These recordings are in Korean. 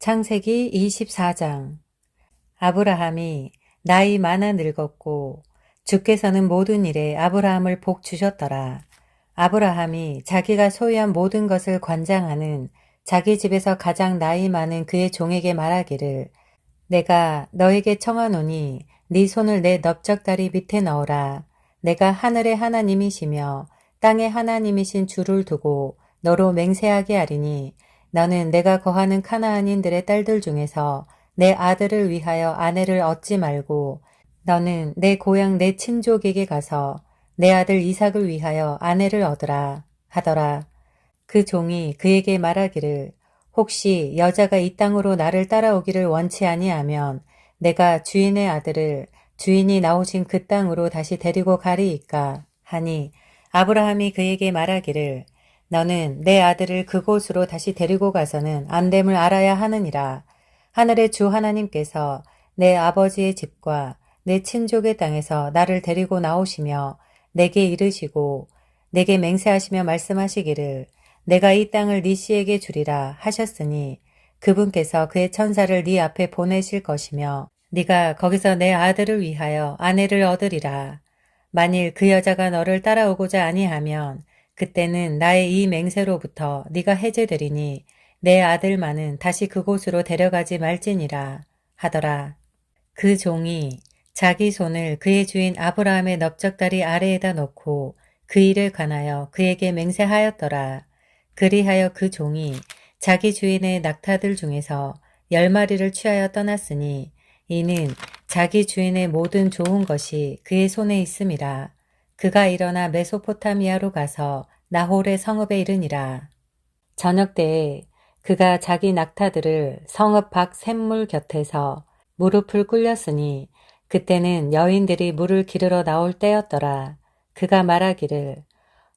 창세기 24장. 아브라함이 나이 많아 늙었고 주께서는 모든 일에 아브라함을 복 주셨더라. 아브라함이 자기가 소유한 모든 것을 관장하는 자기 집에서 가장 나이 많은 그의 종에게 말하기를, 내가 너에게 청하노니 네 손을 내 넓적다리 밑에 넣어라. 내가 하늘의 하나님이시며 땅의 하나님이신 주를 두고 너로 맹세하게 하리니, 너는 내가 거하는 카나안인들의 딸들 중에서 내 아들을 위하여 아내를 얻지 말고 너는 내 고향 내 친족에게 가서 내 아들 이삭을 위하여 아내를 얻으라 하더라. 그 종이 그에게 말하기를, 혹시 여자가 이 땅으로 나를 따라오기를 원치 아니하면 내가 주인의 아들을 주인이 나오신 그 땅으로 다시 데리고 가리이까 하니, 아브라함이 그에게 말하기를, 너는 내 아들을 그곳으로 다시 데리고 가서는 안 됨을 알아야 하느니라. 하늘의 주 하나님께서 내 아버지의 집과 내 친족의 땅에서 나를 데리고 나오시며 내게 이르시고 내게 맹세하시며 말씀하시기를, 내가 이 땅을 네 씨에게 주리라 하셨으니, 그분께서 그의 천사를 네 앞에 보내실 것이며 네가 거기서 내 아들을 위하여 아내를 얻으리라. 만일 그 여자가 너를 따라오고자 아니하면 그때는 나의 이 맹세로부터 네가 해제되리니 내 아들만은 다시 그곳으로 데려가지 말지니라 하더라. 그 종이 자기 손을 그의 주인 아브라함의 넓적다리 아래에다 놓고 그 일에 관하여 그에게 맹세하였더라. 그리하여 그 종이 자기 주인의 낙타들 중에서 10마리를 취하여 떠났으니, 이는 자기 주인의 모든 좋은 것이 그의 손에 있음이라. 그가 일어나 메소포타미아로 가서 나홀의 성읍에 이르니라. 저녁 때에 그가 자기 낙타들을 성읍 밖 샘물 곁에서 무릎을 꿇렸으니, 그때는 여인들이 물을 기르러 나올 때였더라. 그가 말하기를,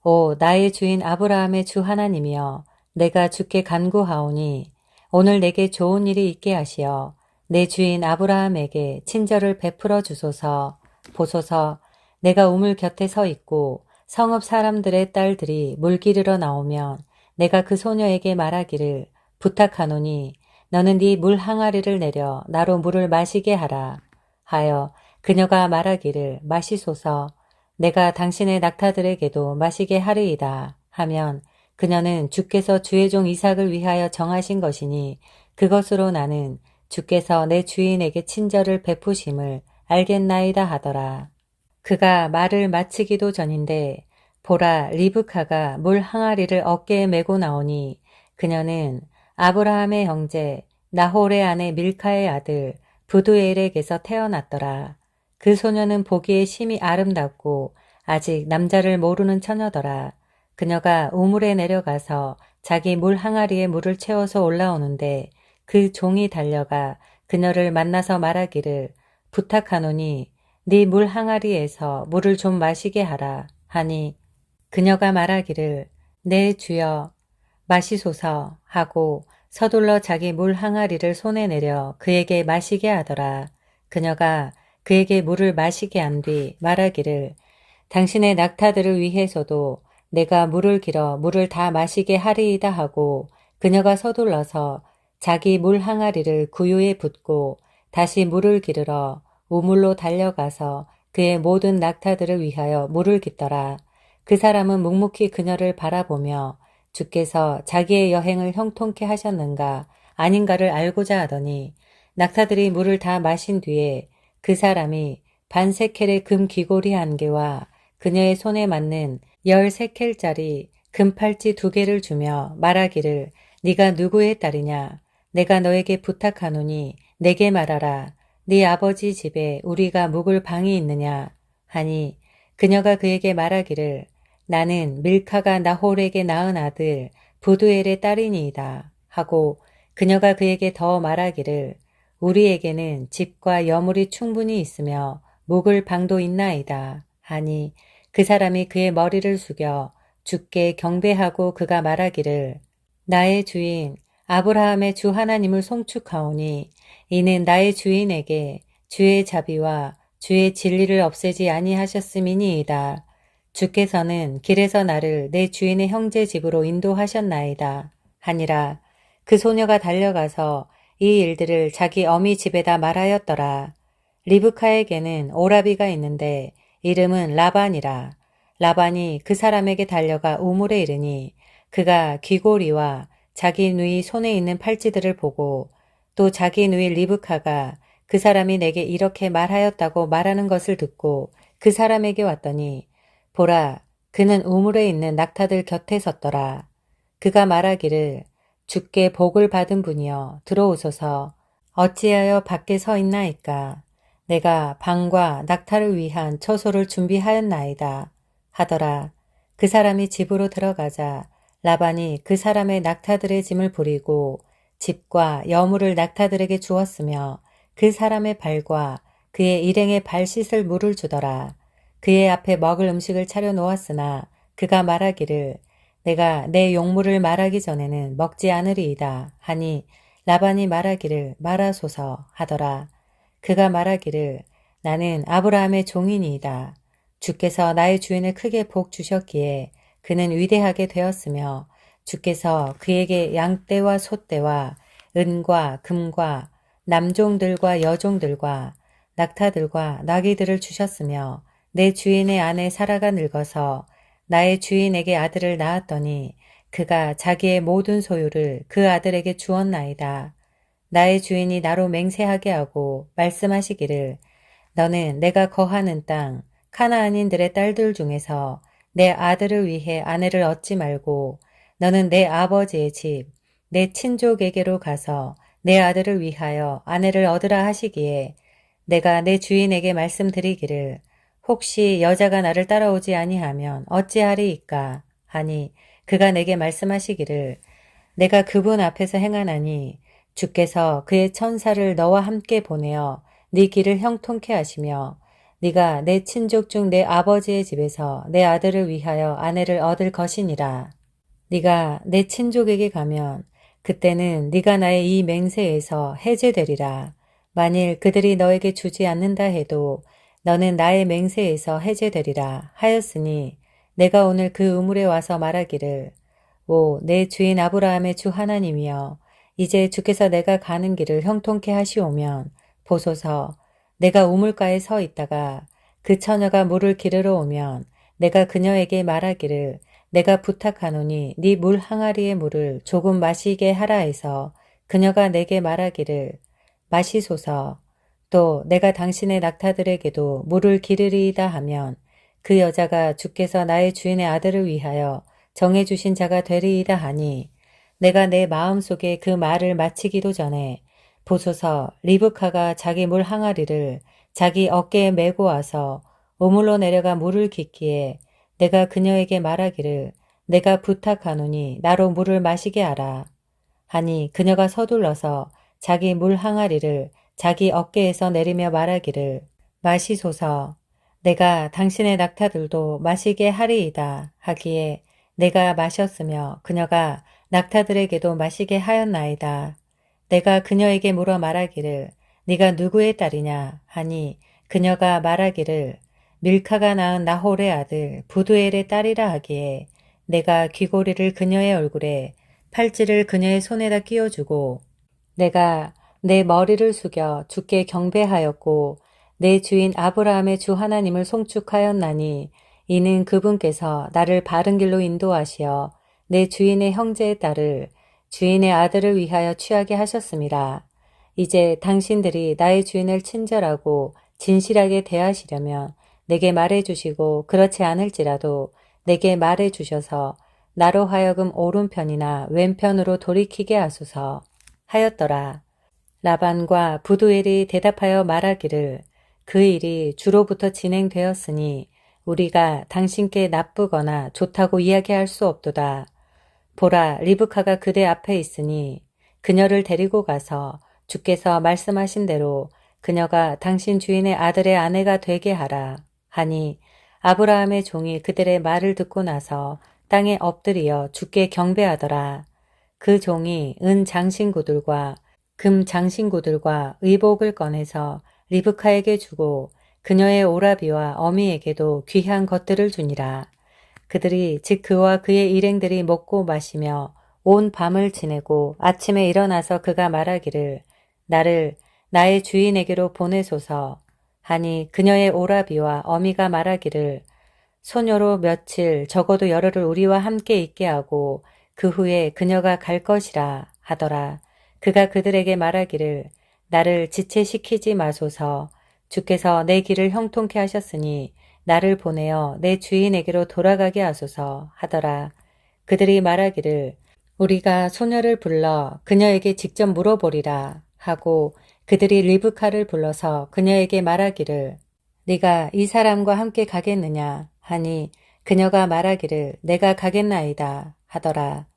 오 나의 주인 아브라함의 주 하나님이여, 내가 주께 간구하오니 오늘 내게 좋은 일이 있게 하시어 내 주인 아브라함에게 친절을 베풀어 주소서. 보소서, 내가 우물 곁에 서 있고 성읍 사람들의 딸들이 물 기르러 나오면 내가 그 소녀에게 말하기를, 부탁하노니 너는 네 물 항아리를 내려 나로 물을 마시게 하라 하여 그녀가 말하기를, 마시소서. 내가 당신의 낙타들에게도 마시게 하리이다 하면, 그녀는 주께서 주의 종 이삭을 위하여 정하신 것이니 그것으로 나는 주께서 내 주인에게 친절을 베푸심을 알겠나이다 하더라. 그가 말을 마치기도 전인데 보라, 리브카가 물 항아리를 어깨에 메고 나오니, 그녀는 아브라함의 형제 나홀의 아내 밀카의 아들 부두엘에게서 태어났더라. 그 소녀는 보기에 심히 아름답고 아직 남자를 모르는 처녀더라. 그녀가 우물에 내려가서 자기 물 항아리에 물을 채워서 올라오는데 그 종이 달려가 그녀를 만나서 말하기를, 부탁하노니 네 물 항아리에서 물을 좀 마시게 하라 하니, 그녀가 말하기를, 네 주여 마시소서 하고 서둘러 자기 물 항아리를 손에 내려 그에게 마시게 하더라. 그녀가 그에게 물을 마시게 한 뒤 말하기를, 당신의 낙타들을 위해서도 내가 물을 길어 물을 다 마시게 하리이다 하고, 그녀가 서둘러서 자기 물 항아리를 구유에 붓고 다시 물을 기르러 우물로 달려가서 그의 모든 낙타들을 위하여 물을 깃더라. 그 사람은 묵묵히 그녀를 바라보며 주께서 자기의 여행을 형통케 하셨는가 아닌가를 알고자 하더니, 낙타들이 물을 다 마신 뒤에 그 사람이 반세켈의 금 귀고리 1개와 그녀의 손에 맞는 10세켈짜리 금팔찌 2개를 주며 말하기를, 네가 누구의 딸이냐? 내가 너에게 부탁하노니 내게 말하라. 네 아버지 집에 우리가 묵을 방이 있느냐 하니, 그녀가 그에게 말하기를, 나는 밀카가 나홀에게 낳은 아들 부두엘의 딸이니이다 하고, 그녀가 그에게 더 말하기를, 우리에게는 집과 여물이 충분히 있으며 묵을 방도 있나이다 하니, 그 사람이 그의 머리를 숙여 주께 경배하고 그가 말하기를, 나의 주인 아브라함의 주 하나님을 송축하오니 이는 나의 주인에게 주의 자비와 주의 진리를 없애지 아니하셨음이니이다. 주께서는 길에서 나를 내 주인의 형제 집으로 인도하셨나이다 하니라. 그 소녀가 달려가서 이 일들을 자기 어미 집에다 말하였더라. 리브카에게는 오라비가 있는데 이름은 라반이라. 라반이 그 사람에게 달려가 우물에 이르니 그가 귀고리와 자기 누이 손에 있는 팔찌들을 보고 또 자기 누이 리브카가 그 사람이 내게 이렇게 말하였다고 말하는 것을 듣고 그 사람에게 왔더니 보라, 그는 우물에 있는 낙타들 곁에 섰더라. 그가 말하기를 주께 복을 받은 분이여 들어오소서. 어찌하여 밖에 서 있나이까. 내가 방과 낙타를 위한 처소를 준비하였나이다 하더라. 그 사람이 집으로 들어가자 라반이 그 사람의 낙타들의 짐을 부리고 집과 여물을 낙타들에게 주었으며 그 사람의 발과 그의 일행의 발 씻을 물을 주더라. 그의 앞에 먹을 음식을 차려 놓았으나 그가 말하기를 내가 내 용물을 말하기 전에는 먹지 않으리이다 하니 라반이 말하기를 말하소서 하더라. 그가 말하기를 나는 아브라함의 종이니이다. 주께서 나의 주인을 크게 복 주셨기에 그는 위대하게 되었으며 주께서 그에게 양떼와 소떼와 은과 금과 남종들과 여종들과 낙타들과 나귀들을 주셨으며 내 주인의 아내 사라가 늙어서 나의 주인에게 아들을 낳았더니 그가 자기의 모든 소유를 그 아들에게 주었나이다. 나의 주인이 나로 맹세하게 하고 말씀하시기를 너는 내가 거하는 땅 카나안인들의 딸들 중에서 내 아들을 위해 아내를 얻지 말고 너는 내 아버지의 집, 내 친족에게로 가서 내 아들을 위하여 아내를 얻으라 하시기에 내가 내 주인에게 말씀드리기를 혹시 여자가 나를 따라오지 아니하면 어찌하리이까 하니 그가 내게 말씀하시기를 내가 그분 앞에서 행하나니 주께서 그의 천사를 너와 함께 보내어 네 길을 형통케 하시며 네가 내 친족 중 내 아버지의 집에서 내 아들을 위하여 아내를 얻을 것이니라. 네가 내 친족에게 가면 그때는 네가 나의 이 맹세에서 해제되리라. 만일 그들이 너에게 주지 않는다 해도 너는 나의 맹세에서 해제되리라 하였으니 내가 오늘 그 우물에 와서 말하기를 오, 내 주인 아브라함의 주 하나님이여 이제 주께서 내가 가는 길을 형통케 하시오면 보소서 내가 우물가에 서 있다가 그 처녀가 물을 기르러 오면 내가 그녀에게 말하기를 내가 부탁하노니 네 물 항아리의 물을 조금 마시게 하라 해서 그녀가 내게 말하기를 마시소서 또 내가 당신의 낙타들에게도 물을 기르리이다 하면 그 여자가 주께서 나의 주인의 아들을 위하여 정해주신 자가 되리이다 하니 내가 내 마음속에 그 말을 마치기도 전에 보소서 리브카가 자기 물 항아리를 자기 어깨에 메고 와서 우물로 내려가 물을 깃기에 내가 그녀에게 말하기를 내가 부탁하노니 나로 물을 마시게 하라 하니 그녀가 서둘러서 자기 물 항아리를 자기 어깨에서 내리며 말하기를 마시소서 내가 당신의 낙타들도 마시게 하리이다 하기에 내가 마셨으며 그녀가 낙타들에게도 마시게 하였나이다. 내가 그녀에게 물어 말하기를 네가 누구의 딸이냐 하니 그녀가 말하기를 밀카가 낳은 나홀의 아들 부두엘의 딸이라 하기에 내가 귀고리를 그녀의 얼굴에 팔찌를 그녀의 손에다 끼워주고 내가 내 머리를 숙여 주께 경배하였고 내 주인 아브라함의 주 하나님을 송축하였나니 이는 그분께서 나를 바른 길로 인도하시어 내 주인의 형제의 딸을 주인의 아들을 위하여 취하게 하셨습니다. 이제 당신들이 나의 주인을 친절하고 진실하게 대하시려면 내게 말해주시고 그렇지 않을지라도 내게 말해주셔서 나로 하여금 오른편이나 왼편으로 돌이키게 하소서 하였더라. 라반과 부두엘이 대답하여 말하기를 그 일이 주로부터 진행되었으니 우리가 당신께 나쁘거나 좋다고 이야기할 수 없도다. 보라, 리브카가 그대 앞에 있으니 그녀를 데리고 가서 주께서 말씀하신 대로 그녀가 당신 주인의 아들의 아내가 되게 하라 하니 아브라함의 종이 그들의 말을 듣고 나서 땅에 엎드리어 주께 경배하더라. 그 종이 은 장신구들과 금 장신구들과 의복을 꺼내서 리브카에게 주고 그녀의 오라비와 어미에게도 귀한 것들을 주니라. 그들이 즉 그와 그의 일행들이 먹고 마시며 온 밤을 지내고 아침에 일어나서 그가 말하기를 나를 나의 주인에게로 보내소서 하니 그녀의 오라비와 어미가 말하기를 소녀로 며칠 적어도 열흘을 우리와 함께 있게 하고 그 후에 그녀가 갈 것이라 하더라. 그가 그들에게 말하기를 나를 지체시키지 마소서. 주께서 내 길을 형통케 하셨으니 나를 보내어 내 주인에게로 돌아가게 하소서 하더라. 그들이 말하기를 우리가 소녀를 불러 그녀에게 직접 물어보리라 하고 그들이 리브카를 불러서 그녀에게 말하기를 네가 이 사람과 함께 가겠느냐 하니 그녀가 말하기를 내가 가겠나이다 하더라.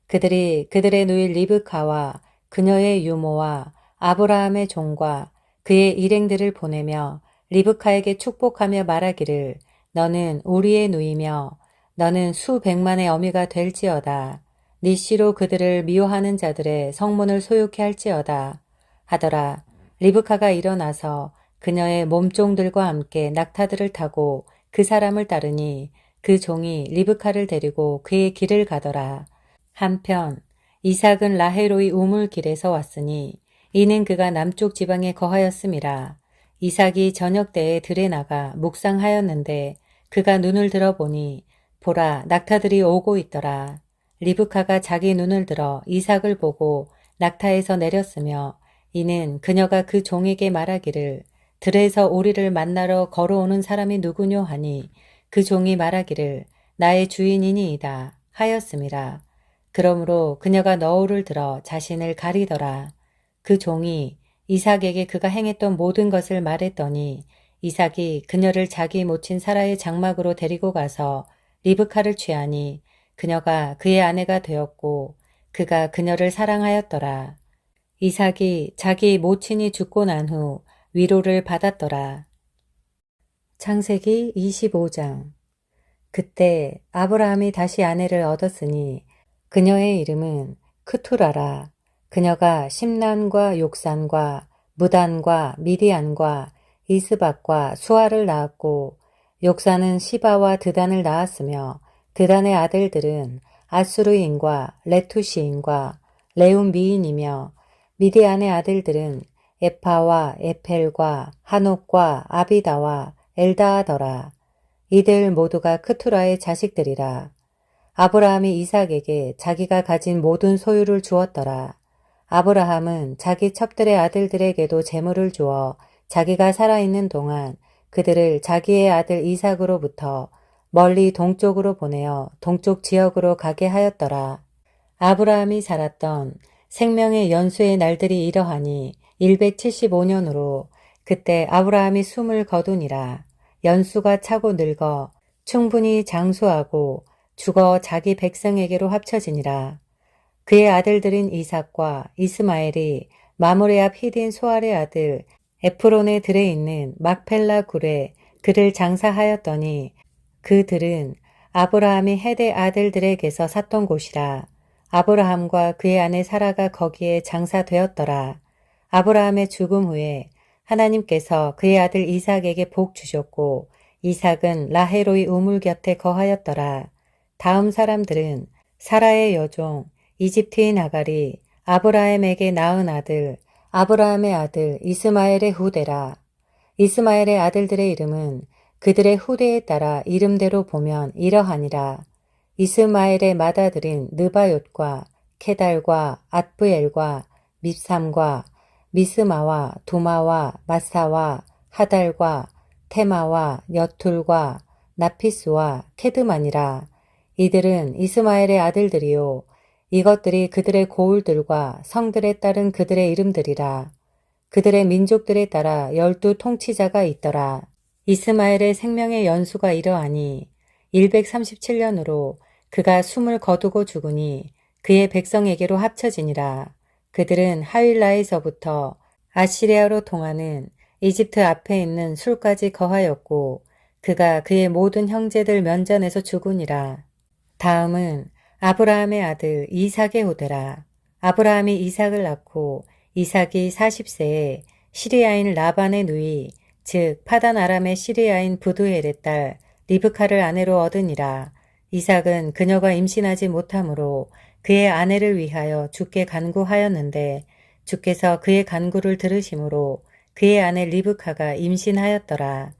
그들이 그들의 누이 리브카와 그녀의 유모와 아브라함의 종과 그의 일행들을 보내며 리브카에게 축복하며 말하기를 너는 우리의 누이며 너는 수백만의 어미가 될지어다. 네 씨로 그들을 미워하는 자들의 성문을 소유케 할지어다 하더라. 리브카가 일어나서 그녀의 몸종들과 함께 낙타들을 타고 그 사람을 따르니 그 종이 리브카를 데리고 그의 길을 가더라. 한편 이삭은 라헤로의 우물길에서 왔으니 이는 그가 남쪽 지방에 거하였음이라. 이삭이 저녁 때에 들에 나가 묵상하였는데 그가 눈을 들어보니 보라 낙타들이 오고 있더라. 리브카가 자기 눈을 들어 이삭을 보고 낙타에서 내렸으며 이는 그녀가 그 종에게 말하기를 들에서 우리를 만나러 걸어오는 사람이 누구뇨 하니 그 종이 말하기를 나의 주인이니이다 하였음이라. 그러므로 그녀가 너울을 들어 자신을 가리더라. 그 종이 이삭에게 그가 행했던 모든 것을 말했더니 이삭이 그녀를 자기 모친 사라의 장막으로 데리고 가서 리브카를 취하니 그녀가 그의 아내가 되었고 그가 그녀를 사랑하였더라. 이삭이 자기 모친이 죽고 난 후 위로를 받았더라. 창세기 25장. 그때 아브라함이 다시 아내를 얻었으니 그녀의 이름은 크투라라. 그녀가 심란과 욕산과 무단과 미디안과 이스박과 수아를 낳았고 욕산은 시바와 드단을 낳았으며 드단의 아들들은 아수르인과 레투시인과 레움미인이며 미디안의 아들들은 에파와 에펠과 한옥과 아비다와 엘다하더라. 이들 모두가 크투라의 자식들이라. 아브라함이 이삭에게 자기가 가진 모든 소유를 주었더라. 아브라함은 자기 첩들의 아들들에게도 재물을 주어 자기가 살아있는 동안 그들을 자기의 아들 이삭으로부터 멀리 동쪽으로 보내어 동쪽 지역으로 가게 하였더라. 아브라함이 살았던 생명의 연수의 날들이 이러하니 175년으로 그때 아브라함이 숨을 거두니라. 연수가 차고 늙어 충분히 장수하고 죽어 자기 백성에게로 합쳐지니라. 그의 아들들인 이삭과 이스마엘이 마므레 앞 히딘 소알의 아들 에프론의 들에 있는 막펠라 굴에 그를 장사하였더니 그 들은 아브라함이 헤대 아들들에게서 샀던 곳이라. 아브라함과 그의 아내 사라가 거기에 장사되었더라. 아브라함의 죽음 후에 하나님께서 그의 아들 이삭에게 복 주셨고 이삭은 라헤로의 우물 곁에 거하였더라. 다음 사람들은 사라의 여종 이집트인 아갈이 아브라함에게 낳은 아들 아브라함의 아들 이스마엘의 후대라. 이스마엘의 아들들의 이름은 그들의 후대에 따라 이름대로 보면 이러하니라. 이스마엘의 맏아들인 느바옅과 케달과 앗브엘과 밉삼과 미스마와 두마와 마사와 하달과 테마와 여툴과 나피스와 케드만이라. 이들은 이스마엘의 아들들이요 이것들이 그들의 고울들과 성들에 따른 그들의 이름들이라. 그들의 민족들에 따라 12 통치자가 있더라. 이스마엘의 생명의 연수가 이러하니 137년으로 그가 숨을 거두고 죽으니 그의 백성에게로 합쳐지니라. 그들은 하윌라에서부터 아시리아로 통하는 이집트 앞에 있는 술까지 거하였고 그가 그의 모든 형제들 면전에서 죽으니라. 다음은 아브라함의 아들 이삭의 후대라. 아브라함이 이삭을 낳고 이삭이 40세에 시리아인 라반의 누이 즉 파단 아람의 시리아인 부두엘의 딸 리브카를 아내로 얻으니라. 이삭은 그녀가 임신하지 못하므로 그의 아내를 위하여 죽게 간구하였는데 주께서 그의 간구를 들으심으로 그의 아내 리브카가 임신하였더라.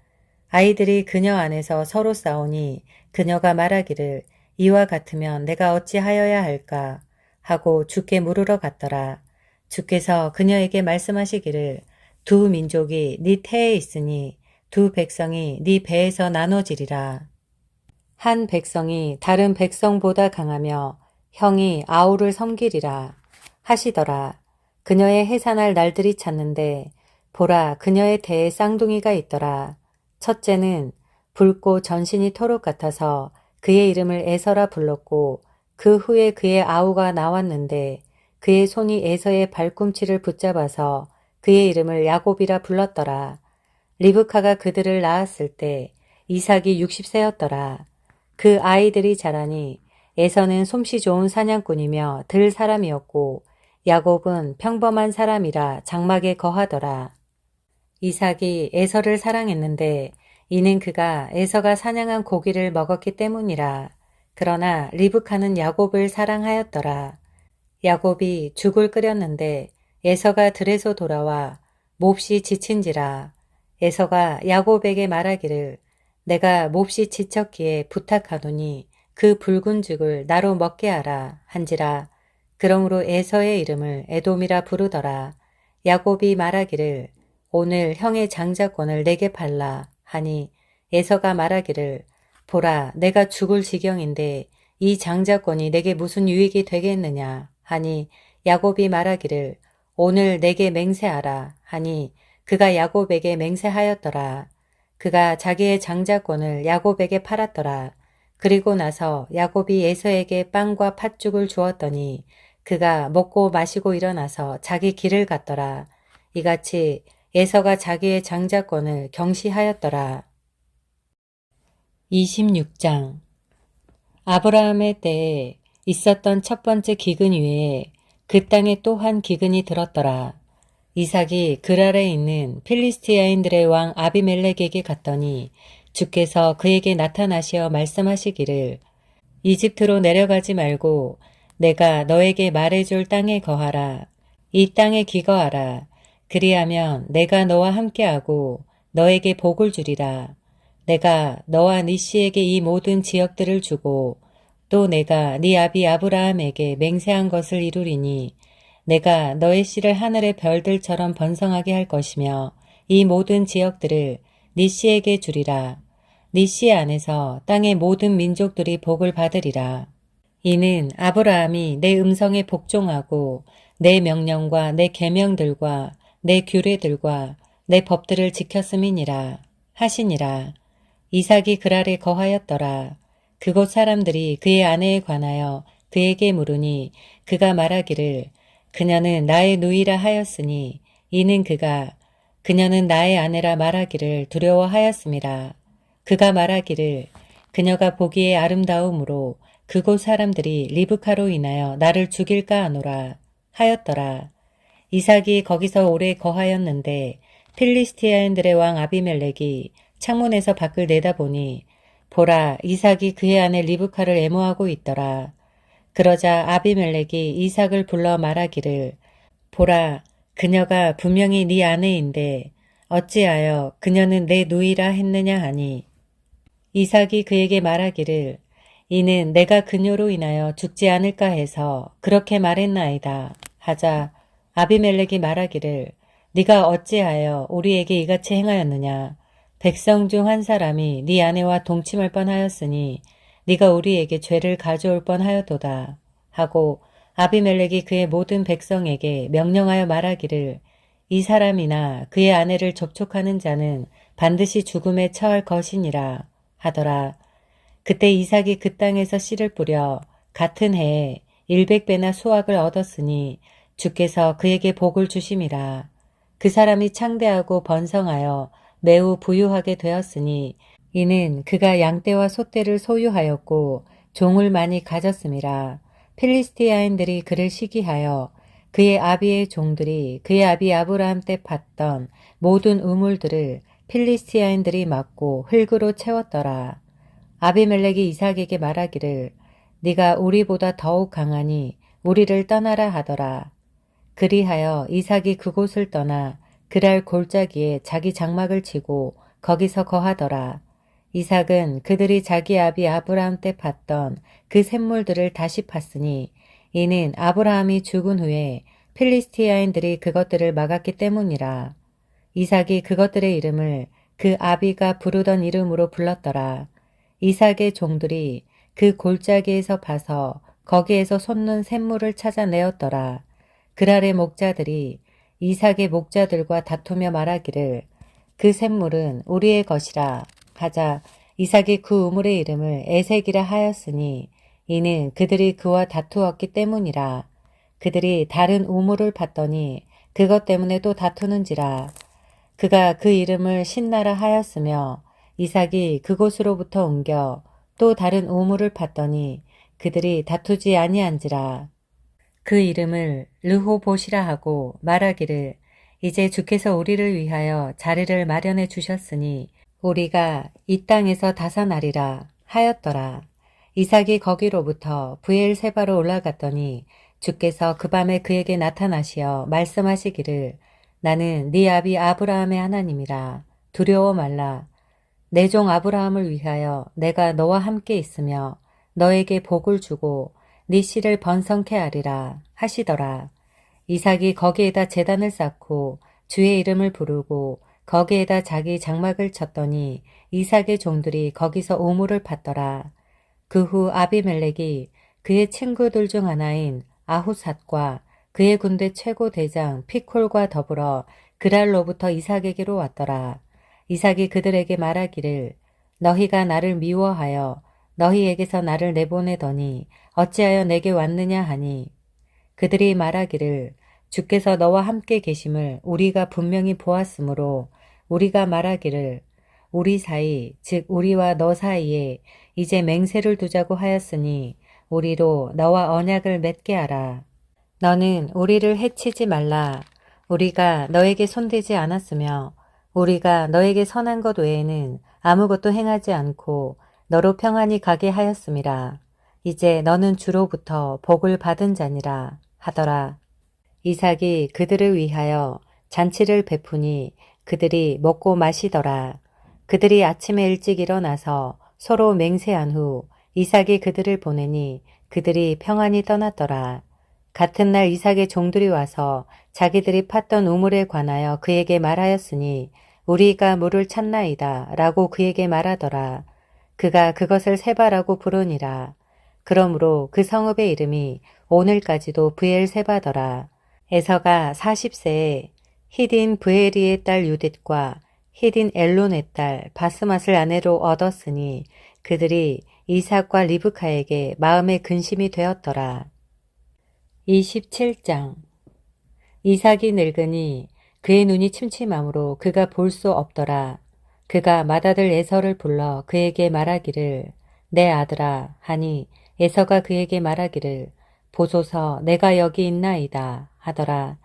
아이들이 그녀 안에서 서로 싸우니 그녀가 말하기를 이와 같으면 내가 어찌하여야 할까 하고 주께 물으러 갔더라. 주께서 그녀에게 말씀하시기를 두 민족이 네 태에 있으니 두 백성이 네 배에서 나눠지리라. 한 백성이 다른 백성보다 강하며 형이 아우를 섬기리라 하시더라. 그녀의 해산할 날들이 찼는데 보라 그녀의 태에 쌍둥이가 있더라. 첫째는 붉고 전신이 토록 같아서 그의 이름을 에서라 불렀고 그 후에 그의 아우가 나왔는데 그의 손이 에서의 발꿈치를 붙잡아서 그의 이름을 야곱이라 불렀더라. 리브카가 그들을 낳았을 때 이삭이 60세였더라. 그 아이들이 자라니 에서는 솜씨 좋은 사냥꾼이며 들 사람이었고 야곱은 평범한 사람이라 장막에 거하더라. 이삭이 에서를 사랑했는데 이는 그가 에서가 사냥한 고기를 먹었기 때문이라. 그러나 리브카는 야곱을 사랑하였더라. 야곱이 죽을 끓였는데 에서가 들에서 돌아와 몹시 지친지라. 에서가 야곱에게 말하기를 내가 몹시 지쳤기에 부탁하노니 그 붉은 죽을 나로 먹게 하라 한지라. 그러므로 에서의 이름을 에돔이라 부르더라. 야곱이 말하기를 오늘 형의 장자권을 내게 팔라 하니 에서가 말하기를 보라 내가 죽을 지경인데 이 장자권이 내게 무슨 유익이 되겠느냐 하니 야곱이 말하기를 오늘 내게 맹세하라 하니 그가 야곱에게 맹세하였더라. 그가 자기의 장자권을 야곱에게 팔았더라. 그리고 나서 야곱이 에서에게 빵과 팥죽을 주었더니 그가 먹고 마시고 일어나서 자기 길을 갔더라. 이같이 에서가 자기의 장자권을 경시하였더라. 26장 아브라함의 때에 있었던 첫 번째 기근 위에 그 땅에 또 한 기근이 들었더라. 이삭이 그랄에 있는 필리스티아인들의 왕 아비멜렉에게 갔더니 주께서 그에게 나타나시어 말씀하시기를 이집트로 내려가지 말고 내가 너에게 말해줄 땅에 거하라. 이 땅에 기거하라. 그리하면 내가 너와 함께하고 너에게 복을 주리라. 내가 너와 네 씨에게 이 모든 지역들을 주고 또 내가 네 아비 아브라함에게 맹세한 것을 이루리니 내가 너의 씨를 하늘의 별들처럼 번성하게 할 것이며 이 모든 지역들을 네 씨에게 주리라. 네 씨 안에서 땅의 모든 민족들이 복을 받으리라. 이는 아브라함이 내 음성에 복종하고 내 명령과 내 계명들과 내 규례들과 내 법들을 지켰음이니라 하시니라. 이삭이 그랄에 거하였더라. 그곳 사람들이 그의 아내에 관하여 그에게 물으니 그가 말하기를 그녀는 나의 누이라 하였으니 이는 그녀는 나의 아내라 말하기를 두려워하였음이라. 그가 말하기를 그녀가 보기에 아름다움으로 그곳 사람들이 리브카로 인하여 나를 죽일까 하노라 하였더라. 이삭이 거기서 오래 거하였는데 필리스티아인들의 왕 아비멜렉이 창문에서 밖을 내다보니 보라 이삭이 그의 아내 리브카를 애모하고 있더라. 그러자 아비멜렉이 이삭을 불러 말하기를 보라 그녀가 분명히 네 아내인데 어찌하여 그녀는 내 누이라 했느냐 하니 이삭이 그에게 말하기를 이는 내가 그녀로 인하여 죽지 않을까 해서 그렇게 말했나이다 하자 아비멜렉이 말하기를 네가 어찌하여 우리에게 이같이 행하였느냐. 백성 중 한 사람이 네 아내와 동침할 뻔하였으니 네가 우리에게 죄를 가져올 뻔하였도다 하고 아비멜렉이 그의 모든 백성에게 명령하여 말하기를 이 사람이나 그의 아내를 접촉하는 자는 반드시 죽음에 처할 것이니라 하더라. 그때 이삭이 그 땅에서 씨를 뿌려 같은 해에 100배나 수확을 얻었으니 주께서 그에게 복을 주심이라. 그 사람이 창대하고 번성하여 매우 부유하게 되었으니 이는 그가 양떼와 소떼를 소유하였고 종을 많이 가졌음이라. 필리스티아인들이 그를 시기하여 그의 아비의 종들이 그의 아비 아브라함 때 팠던 모든 우물들을 필리스티아인들이 막고 흙으로 채웠더라. 아비멜렉이 이삭에게 말하기를 네가 우리보다 더욱 강하니 우리를 떠나라 하더라. 그리하여 이삭이 그곳을 떠나 그랄 골짜기에 자기 장막을 치고 거기서 거하더라. 이삭은 그들이 자기 아비 아브라함 때 팠던 그 샘물들을 다시 팠으니 이는 아브라함이 죽은 후에 필리스티아인들이 그것들을 막았기 때문이라. 이삭이 그것들의 이름을 그 아비가 부르던 이름으로 불렀더라. 이삭의 종들이 그 골짜기에서 파서 거기에서 솟는 샘물을 찾아내었더라. 그랄의 목자들이 이삭의 목자들과 다투며 말하기를 그 샘물은 우리의 것이라 하자 이삭이 그 우물의 이름을 에색이라 하였으니 이는 그들이 그와 다투었기 때문이라. 그들이 다른 우물을 팠더니 그것 때문에 또 다투는지라. 그가 그 이름을 신나라 하였으며 이삭이 그곳으로부터 옮겨 또 다른 우물을 팠더니 그들이 다투지 아니한지라. 그 이름을 르호봇이라 하고 말하기를 이제 주께서 우리를 위하여 자리를 마련해 주셨으니 우리가 이 땅에서 다산하리라 하였더라. 이삭이 거기로부터 브엘세바로 올라갔더니 주께서 그 밤에 그에게 나타나시어 말씀하시기를 나는 네 아비 아브라함의 하나님이라. 두려워 말라. 내 종 아브라함을 위하여 내가 너와 함께 있으며 너에게 복을 주고 네 씨를 번성케 하리라 하시더라. 이삭이 거기에다 제단을 쌓고 주의 이름을 부르고 거기에다 자기 장막을 쳤더니 이삭의 종들이 거기서 우물을 팠더라. 그 후 아비멜렉이 그의 친구들 중 하나인 아후삿과 그의 군대 최고 대장 피콜과 더불어 그랄로부터 이삭에게로 왔더라. 이삭이 그들에게 말하기를 너희가 나를 미워하여 너희에게서 나를 내보내더니 어찌하여 내게 왔느냐 하니 그들이 말하기를 주께서 너와 함께 계심을 우리가 분명히 보았으므로 우리가 말하기를 우리 사이 즉 우리와 너 사이에 이제 맹세를 두자고 하였으니 우리로 너와 언약을 맺게 하라. 너는 우리를 해치지 말라. 우리가 너에게 손대지 않았으며 우리가 너에게 선한 것 외에는 아무것도 행하지 않고 너로 평안히 가게 하였음이라. 이제 너는 주로부터 복을 받은 자니라 하더라. 이삭이 그들을 위하여 잔치를 베푸니 그들이 먹고 마시더라. 그들이 아침에 일찍 일어나서 서로 맹세한 후 이삭이 그들을 보내니 그들이 평안히 떠났더라. 같은 날 이삭의 종들이 와서 자기들이 팠던 우물에 관하여 그에게 말하였으니 우리가 물을 찾나이다 라고 그에게 말하더라. 그가 그것을 세바라고 부르니라. 그러므로 그 성읍의 이름이 오늘까지도 브엘세바더라. 에서가 40세에 히딘 브에리의 딸 유딧과 히딘 엘론의 딸 바스맛을 아내로 얻었으니 그들이 이삭과 리브카에게 마음의 근심이 되었더라. 27장 이삭이 늙으니 그의 눈이 침침함으로 그가 볼 수 없더라. 그가 맏아들 에서를 불러 그에게 말하기를 내 아들아 하니 에서가 그에게 말하기를 보소서 내가 여기 있나이다 하더라.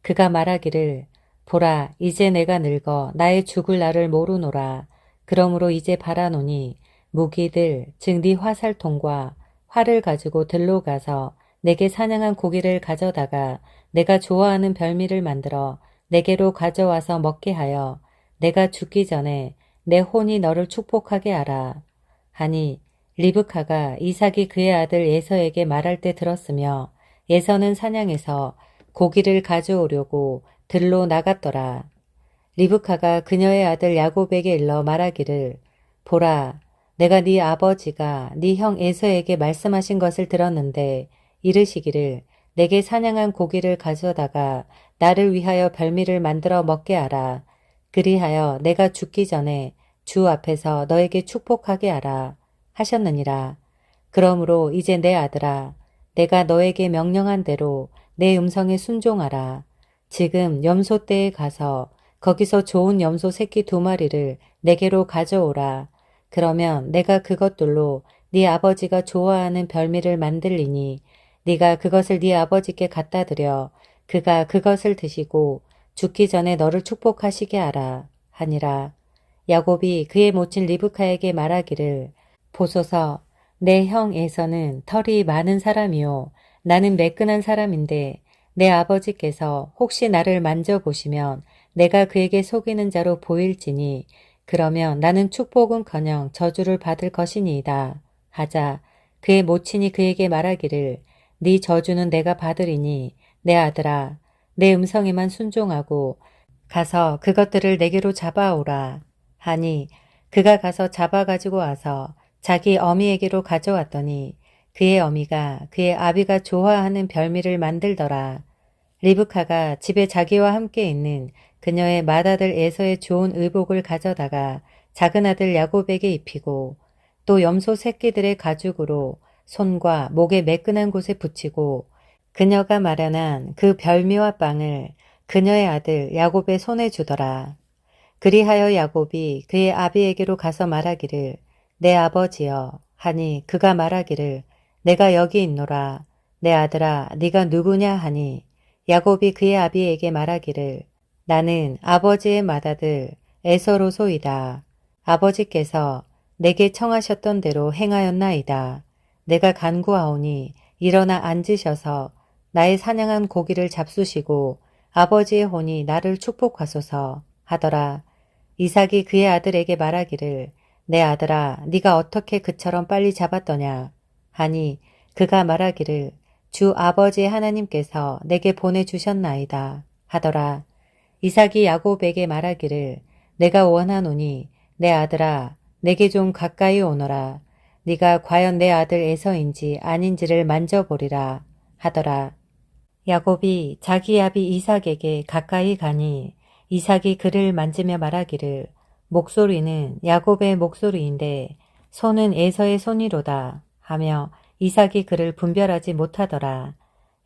그가 말하기를 보라 이제 내가 늙어 나의 죽을 날을 모르노라. 그러므로 이제 바라노니 무기들 즉 네 화살통과 활을 가지고 들로 가서 내게 사냥한 고기를 가져다가 내가 좋아하는 별미를 만들어 내게로 가져와서 먹게 하여 내가 죽기 전에 내 혼이 너를 축복하게 하라. 하니 리브카가 이삭이 그의 아들 에서에게 말할 때 들었으며 에서는 사냥해서 고기를 가져오려고 들로 나갔더라. 리브카가 그녀의 아들 야곱에게 일러 말하기를 보라 내가 네 아버지가 네 형 에서에게 말씀하신 것을 들었는데 이르시기를 내게 사냥한 고기를 가져다가 나를 위하여 별미를 만들어 먹게 하라. 그리하여 내가 죽기 전에 주 앞에서 너에게 축복하게 하라 하셨느니라. 그러므로 이제 내 아들아 내가 너에게 명령한 대로 내 음성에 순종하라. 지금 염소떼에 가서 거기서 좋은 염소 새끼 2마리를 내게로 가져오라. 그러면 내가 그것들로 네 아버지가 좋아하는 별미를 만들리니 네가 그것을 네 아버지께 갖다 드려 그가 그것을 드시고 죽기 전에 너를 축복하시게 하라 하니라. 야곱이 그의 모친 리브카에게 말하기를 보소서 내 형 에서는 털이 많은 사람이요 나는 매끈한 사람인데 내 아버지께서 혹시 나를 만져보시면 내가 그에게 속이는 자로 보일지니 그러면 나는 축복은커녕 저주를 받을 것이니이다. 하자 그의 모친이 그에게 말하기를 네 저주는 내가 받으리니 내 아들아 내 음성에만 순종하고 가서 그것들을 내게로 잡아오라 하니 그가 가서 잡아가지고 와서 자기 어미에게로 가져왔더니 그의 어미가 그의 아비가 좋아하는 별미를 만들더라. 리브카가 집에 자기와 함께 있는 그녀의 맏아들 에서의 좋은 의복을 가져다가 작은 아들 야곱에게 입히고 또 염소 새끼들의 가죽으로 손과 목의 매끈한 곳에 붙이고 그녀가 마련한 그 별미와 빵을 그녀의 아들 야곱의 손에 주더라. 그리하여 야곱이 그의 아비에게로 가서 말하기를 내 아버지여 하니 그가 말하기를 내가 여기 있노라. 내 아들아 네가 누구냐 하니 야곱이 그의 아비에게 말하기를 나는 아버지의 맏아들 에서로소이다. 아버지께서 내게 청하셨던 대로 행하였나이다. 내가 간구하오니 일어나 앉으셔서 나의 사냥한 고기를 잡수시고 아버지의 혼이 나를 축복하소서 하더라. 이삭이 그의 아들에게 말하기를 내 아들아 네가 어떻게 그처럼 빨리 잡았더냐 하니 그가 말하기를 주 아버지의 하나님께서 내게 보내주셨나이다 하더라. 이삭이 야곱에게 말하기를 내가 원하노니 내 아들아 내게 좀 가까이 오너라. 네가 과연 내 아들 에서인지 아닌지를 만져보리라 하더라. 야곱이 자기 아비 이삭에게 가까이 가니 이삭이 그를 만지며 말하기를 목소리는 야곱의 목소리인데 손은 에서의 손이로다 하며 이삭이 그를 분별하지 못하더라.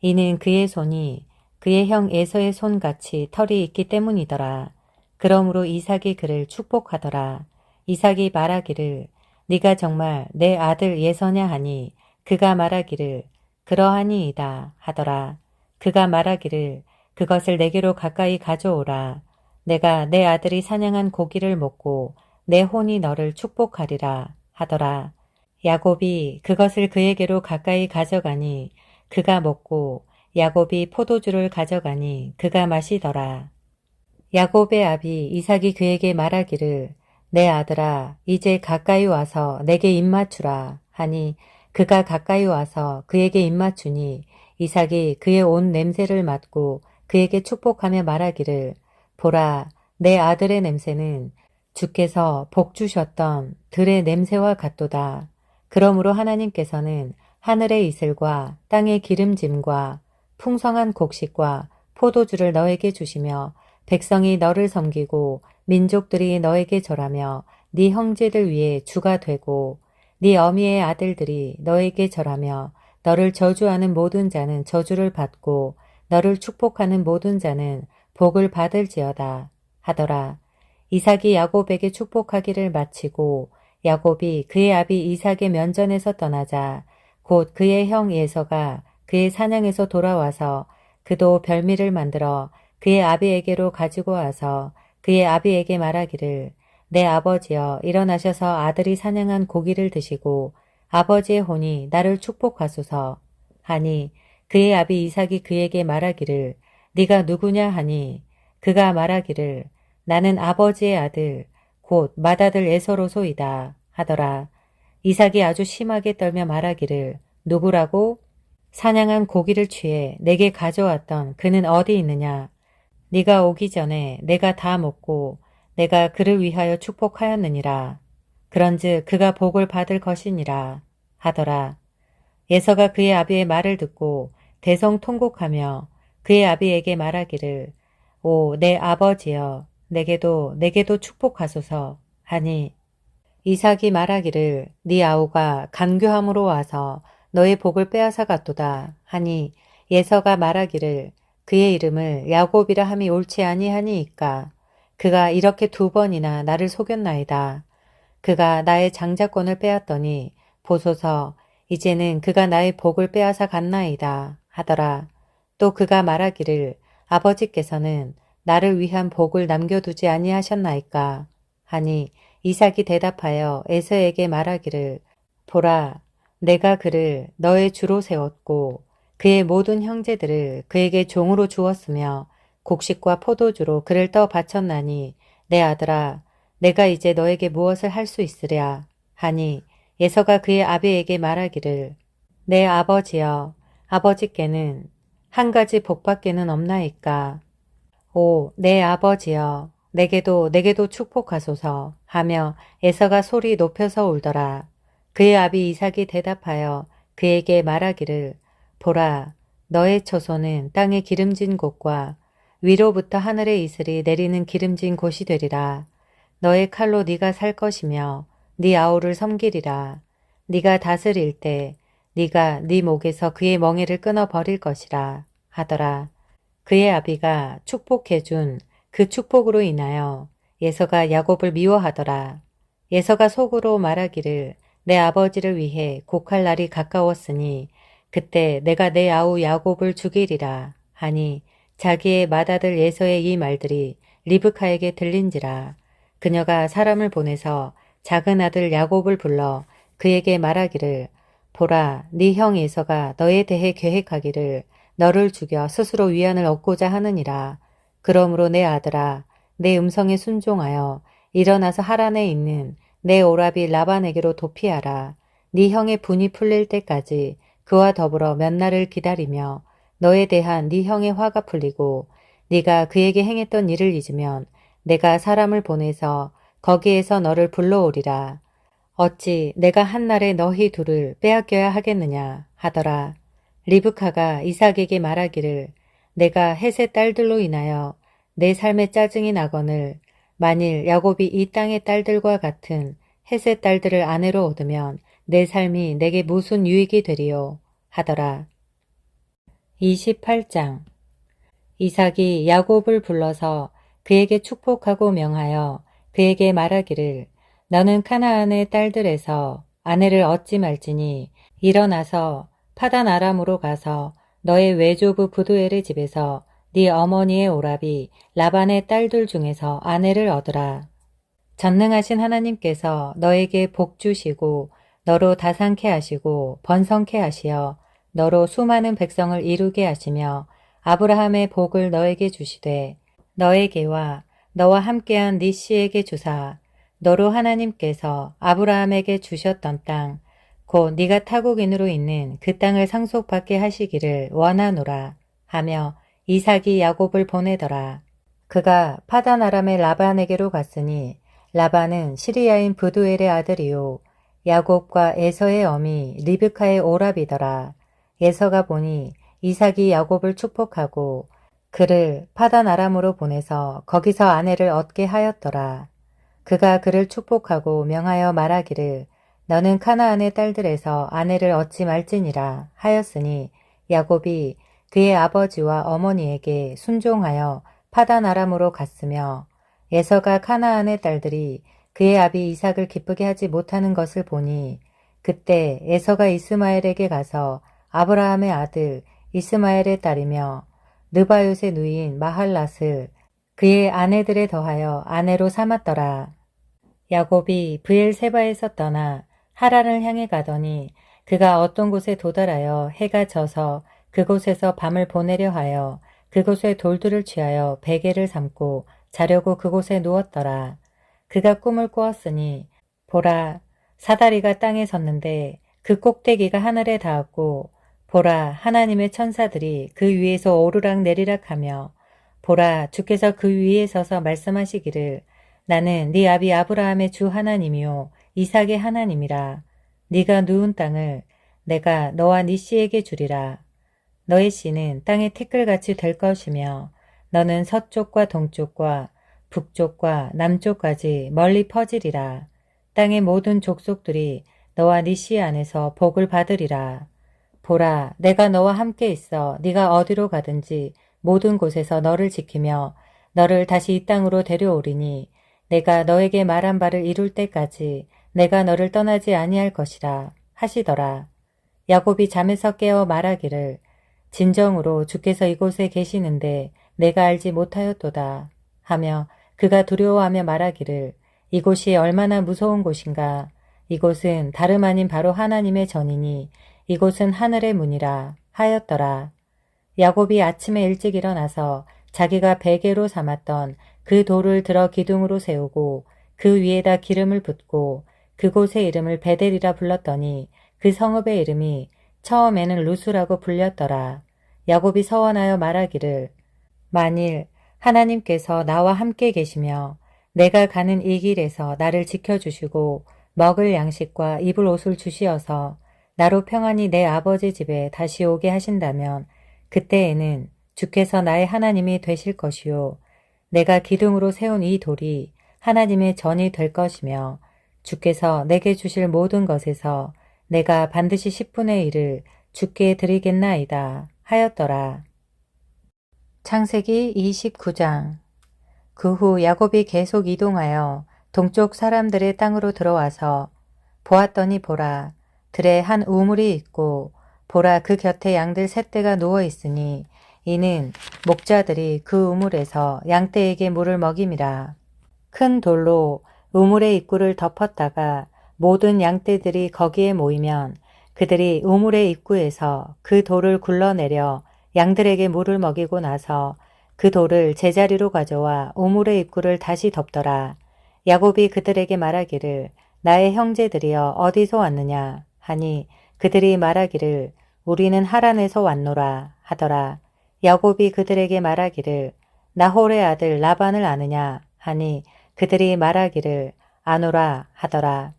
이는 그의 손이 그의 형 에서의 손같이 털이 있기 때문이더라. 그러므로 이삭이 그를 축복하더라. 이삭이 말하기를 네가 정말 내 아들 예서냐 하니 그가 말하기를 그러하니이다 하더라. 그가 말하기를 그것을 내게로 가까이 가져오라. 내가 내 아들이 사냥한 고기를 먹고 내 혼이 너를 축복하리라 하더라. 야곱이 그것을 그에게로 가까이 가져가니 그가 먹고 야곱이 포도주를 가져가니 그가 마시더라. 야곱의 아비 이삭이 그에게 말하기를 내 아들아 이제 가까이 와서 내게 입맞추라 하니 그가 가까이 와서 그에게 입맞추니 이삭이 그의 온 냄새를 맡고 그에게 축복하며 말하기를 보라 내 아들의 냄새는 주께서 복 주셨던 들의 냄새와 같도다. 그러므로 하나님께서는 하늘의 이슬과 땅의 기름짐과 풍성한 곡식과 포도주를 너에게 주시며 백성이 너를 섬기고 민족들이 너에게 절하며 네 형제들 위에 주가 되고 네 어미의 아들들이 너에게 절하며 너를 저주하는 모든 자는 저주를 받고 너를 축복하는 모든 자는 복을 받을지어다 하더라. 이삭이 야곱에게 축복하기를 마치고 야곱이 그의 아비 이삭의 면전에서 떠나자 곧 그의 형 에서가 그의 사냥에서 돌아와서 그도 별미를 만들어 그의 아비에게로 가지고 와서 그의 아비에게 말하기를 내 아버지여 일어나셔서 아들이 사냥한 고기를 드시고 아버지의 혼이 나를 축복하소서 하니 그의 아비 이삭이 그에게 말하기를 네가 누구냐 하니 그가 말하기를 나는 아버지의 아들 곧 맏아들 에서로소이다 하더라. 이삭이 아주 심하게 떨며 말하기를 누구라고? 사냥한 고기를 취해 내게 가져왔던 그는 어디 있느냐? 네가 오기 전에 내가 다 먹고 내가 그를 위하여 축복하였느니라. 그런즉 그가 복을 받을 것이니라 하더라. 예서가 그의 아비의 말을 듣고 대성통곡하며 그의 아비에게 말하기를 오 내 아버지여 내게도 축복하소서 하니 이삭이 말하기를 네 아우가 간교함으로 와서 너의 복을 빼앗아 갔도다 하니 예서가 말하기를 그의 이름을 야곱이라 함이 옳지 아니하니이까 그가 이렇게 2번이나 나를 속였나이다. 그가 나의 장자권을 빼앗더니 보소서 이제는 그가 나의 복을 빼앗아 갔나이다 하더라. 또 그가 말하기를 아버지께서는 나를 위한 복을 남겨두지 아니하셨나이까 하니 이삭이 대답하여 에서에게 말하기를 보라 내가 그를 너의 주로 세웠고 그의 모든 형제들을 그에게 종으로 주었으며 곡식과 포도주로 그를 떠 바쳤나니 내 아들아 내가 이제 너에게 무엇을 할 수 있으랴 하니 예서가 그의 아비에게 말하기를 내 아버지여 아버지께는 한 가지 복밖에는 없나이까 오 내 아버지여 내게도 축복하소서 하며 에서가 소리 높여서 울더라. 그의 아비 이삭이 대답하여 그에게 말하기를 보라 너의 처소는 땅의 기름진 곳과 위로부터 하늘의 이슬이 내리는 기름진 곳이 되리라. 너의 칼로 네가 살 것이며 네 아우를 섬기리라. 네가 다스릴 때 네가 네 목에서 그의 멍에를 끊어 버릴 것이라 하더라. 그의 아비가 축복해준 그 축복으로 인하여 예서가 야곱을 미워하더라. 예서가 속으로 말하기를 내 아버지를 위해 곡할 날이 가까웠으니 그때 내가 내 아우 야곱을 죽이리라 하니 자기의 맏아들 예서의 이 말들이 리브카에게 들린지라. 그녀가 사람을 보내서 작은 아들 야곱을 불러 그에게 말하기를 보라 네 형 예서가 너에 대해 계획하기를 너를 죽여 스스로 위안을 얻고자 하느니라. 그러므로 내 아들아 내 음성에 순종하여 일어나서 하란에 있는 내 오라비 라반에게로 도피하라. 네 형의 분이 풀릴 때까지 그와 더불어 몇 날을 기다리며 너에 대한 네 형의 화가 풀리고 네가 그에게 행했던 일을 잊으면 내가 사람을 보내서 거기에서 너를 불러오리라. 어찌 내가 한날에 너희 둘을 빼앗겨야 하겠느냐 하더라. 리브카가 이삭에게 말하기를 내가 헷의 딸들로 인하여 내 삶에 짜증이 나거늘 만일 야곱이 이 땅의 딸들과 같은 헷의 딸들을 아내로 얻으면 내 삶이 내게 무슨 유익이 되리요 하더라. 28장 이삭이 야곱을 불러서 그에게 축복하고 명하여 그에게 말하기를 너는 카나안의 딸들에서 아내를 얻지 말지니 일어나서 파단 아람으로 가서 너의 외조부 부두엘의 집에서 네 어머니의 오라비 라반의 딸들 중에서 아내를 얻으라. 전능하신 하나님께서 너에게 복 주시고 너로 다산케 하시고 번성케 하시어 너로 수많은 백성을 이루게 하시며 아브라함의 복을 너에게 주시되 너에게와 너와 함께한 네 씨에게 주사 너로 하나님께서 아브라함에게 주셨던 땅 곧 네가 타국인으로 있는 그 땅을 상속받게 하시기를 원하노라 하며 이삭이 야곱을 보내더라. 그가 파단 아람의 라반에게로 갔으니 라반은 시리아인 브두엘의 아들이요 야곱과 에서의 어미 리브카의 오라비더라. 에서가 보니 이삭이 야곱을 축복하고 그를 파단 아람으로 보내서 거기서 아내를 얻게 하였더라. 그가 그를 축복하고 명하여 말하기를 너는 카나안의 딸들에서 아내를 얻지 말지니라 하였으니 야곱이 그의 아버지와 어머니에게 순종하여 파단 아람으로 갔으며 에서가 카나안의 딸들이 그의 아비 이삭을 기쁘게 하지 못하는 것을 보니 그때 에서가 이스마엘에게 가서 아브라함의 아들 이스마엘의 딸이며 느바요의 누이인 마할랏을 그의 아내들에 더하여 아내로 삼았더라. 야곱이 브엘세바에서 떠나 하란을 향해 가더니 그가 어떤 곳에 도달하여 해가 져서 그곳에서 밤을 보내려 하여 그곳에 돌들을 취하여 베개를 삼고 자려고 그곳에 누웠더라. 그가 꿈을 꾸었으니 보라 사다리가 땅에 섰는데 그 꼭대기가 하늘에 닿았고 보라 하나님의 천사들이 그 위에서 오르락 내리락 하며 보라 주께서 그 위에 서서 말씀하시기를 나는 네 아비 아브라함의 주 하나님이요 이삭의 하나님이라. 네가 누운 땅을 내가 너와 네 씨에게 주리라. 너의 씨는 땅의 티끌같이 될 것이며 너는 서쪽과 동쪽과 북쪽과 남쪽까지 멀리 퍼지리라. 땅의 모든 족속들이 너와 네 씨 안에서 복을 받으리라. 보라 내가 너와 함께 있어 네가 어디로 가든지 모든 곳에서 너를 지키며 너를 다시 이 땅으로 데려오리니 내가 너에게 말한 바를 이룰 때까지 내가 너를 떠나지 아니할 것이라 하시더라. 야곱이 잠에서 깨어 말하기를 진정으로 주께서 이곳에 계시는데 내가 알지 못하였도다 하며 그가 두려워하며 말하기를 이곳이 얼마나 무서운 곳인가. 이곳은 다름 아닌 바로 하나님의 전이니 이곳은 하늘의 문이라 하였더라. 야곱이 아침에 일찍 일어나서 자기가 베개로 삼았던 그 돌을 들어 기둥으로 세우고 그 위에다 기름을 붓고 그곳의 이름을 베델이라 불렀더니 그 성읍의 이름이 처음에는 루스라고 불렸더라. 야곱이 서원하여 말하기를 만일 하나님께서 나와 함께 계시며 내가 가는 이 길에서 나를 지켜주시고 먹을 양식과 입을 옷을 주시어서 나로 평안히 내 아버지 집에 다시 오게 하신다면 그때에는 주께서 나의 하나님이 되실 것이요 내가 기둥으로 세운 이 돌이 하나님의 전이 될 것이며 주께서 내게 주실 모든 것에서 내가 반드시 10분의 1을 주께 드리겠나이다 하였더라. 창세기 29장. 그 후 야곱이 계속 이동하여 동쪽 사람들의 땅으로 들어와서 보았더니 보라 들에 한 우물이 있고 보라 그 곁에 양들 셋대가 누워 있으니 이는 목자들이 그 우물에서 양떼에게 물을 먹임이라. 큰 돌로 우물의 입구를 덮었다가 모든 양떼들이 거기에 모이면 그들이 우물의 입구에서 그 돌을 굴러내려 양들에게 물을 먹이고 나서 그 돌을 제자리로 가져와 우물의 입구를 다시 덮더라. 야곱이 그들에게 말하기를 나의 형제들이여 어디서 왔느냐 하니 그들이 말하기를 우리는 하란에서 왔노라 하더라. 야곱이 그들에게 말하기를 나홀의 아들 라반을 아느냐 하니 그들이 말하기를 아노라 하더라.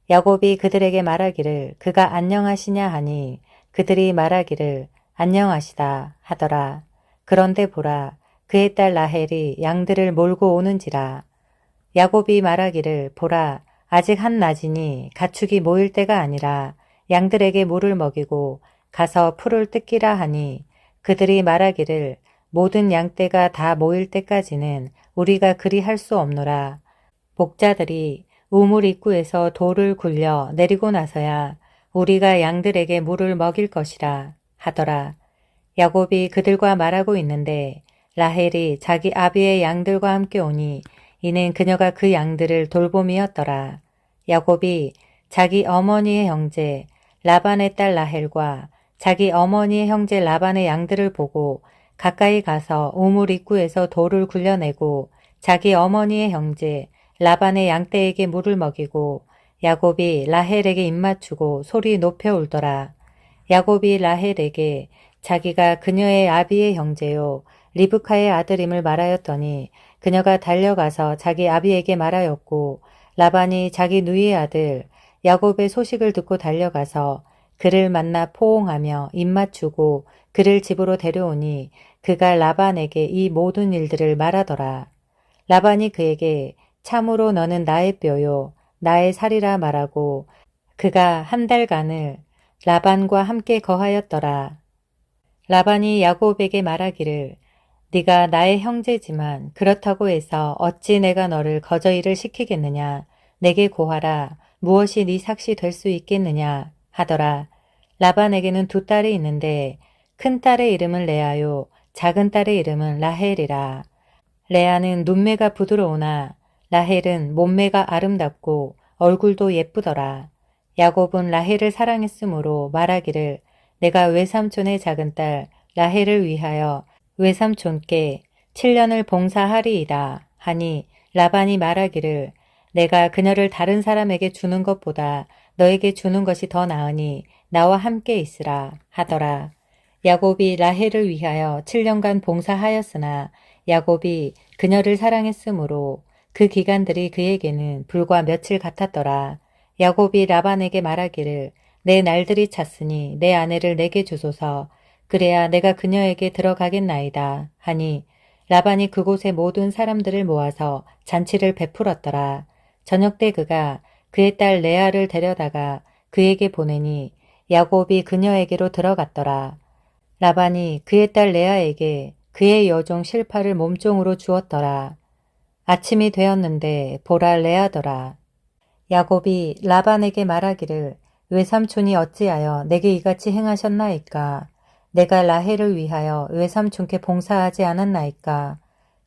야곱이 그들에게 말하기를 그가 안녕하시냐 하니 그들이 말하기를 안녕하시다 하더라. 그런데 보라 그의 딸 라헬이 양들을 몰고 오는지라. 야곱이 말하기를 보라 아직 한낮이니 가축이 모일 때가 아니라 양들에게 물을 먹이고 가서 풀을 뜯기라 하니 그들이 말하기를 모든 양떼가 다 모일 때까지는 우리가 그리 할 수 없노라. 목자들이 우물 입구에서 돌을 굴려 내리고 나서야 우리가 양들에게 물을 먹일 것이라 하더라. 야곱이 그들과 말하고 있는데 라헬이 자기 아비의 양들과 함께 오니 이는 그녀가 그 양들을 돌봄이었더라. 야곱이 자기 어머니의 형제 라반의 딸 라헬과 자기 어머니의 형제 라반의 양들을 보고 가까이 가서 우물 입구에서 돌을 굴려내고 자기 어머니의 형제 라반의 양떼에게 물을 먹이고 야곱이 라헬에게 입맞추고 소리 높여 울더라. 야곱이 라헬에게 자기가 그녀의 아비의 형제요 리브카의 아들임을 말하였더니 그녀가 달려가서 자기 아비에게 말하였고 라반이 자기 누이의 아들 야곱의 소식을 듣고 달려가서 그를 만나 포옹하며 입맞추고 그를 집으로 데려오니 그가 라반에게 이 모든 일들을 말하더라. 라반이 그에게 참으로 너는 나의 뼈요 나의 살이라 말하고 그가 한 달간을 라반과 함께 거하였더라. 라반이 야곱에게 말하기를 네가 나의 형제지만 그렇다고 해서 어찌 내가 너를 거저 일을 시키겠느냐. 내게 고하라. 무엇이 네 삭시 될 수 있겠느냐 하더라. 라반에게는 두 딸이 있는데 큰 딸의 이름은 레아요. 작은 딸의 이름은 라헬이라. 레아는 눈매가 부드러우나 라헬은 몸매가 아름답고 얼굴도 예쁘더라. 야곱은 라헬을 사랑했으므로 말하기를 내가 외삼촌의 작은 딸 라헬을 위하여 외삼촌께 7년을 봉사하리이다 하니 라반이 말하기를 내가 그녀를 다른 사람에게 주는 것보다 너에게 주는 것이 더 나으니 나와 함께 있으라 하더라. 야곱이 라헬을 위하여 7년간 봉사하였으나 야곱이 그녀를 사랑했으므로 그 기간들이 그에게는 불과 며칠 같았더라. 야곱이 라반에게 말하기를 내 날들이 찼으니 내 아내를 내게 주소서. 그래야 내가 그녀에게 들어가겠나이다 하니 라반이 그곳의 모든 사람들을 모아서 잔치를 베풀었더라. 저녁 때 그가 그의 딸 레아를 데려다가 그에게 보내니 야곱이 그녀에게로 들어갔더라. 라반이 그의 딸 레아에게 그의 여종 실파를 몸종으로 주었더라. 아침이 되었는데 보라 레아더라. 야곱이 라반에게 말하기를 외삼촌이 어찌하여 내게 이같이 행하셨나이까. 내가 라헬을 위하여 외삼촌께 봉사하지 않았나이까.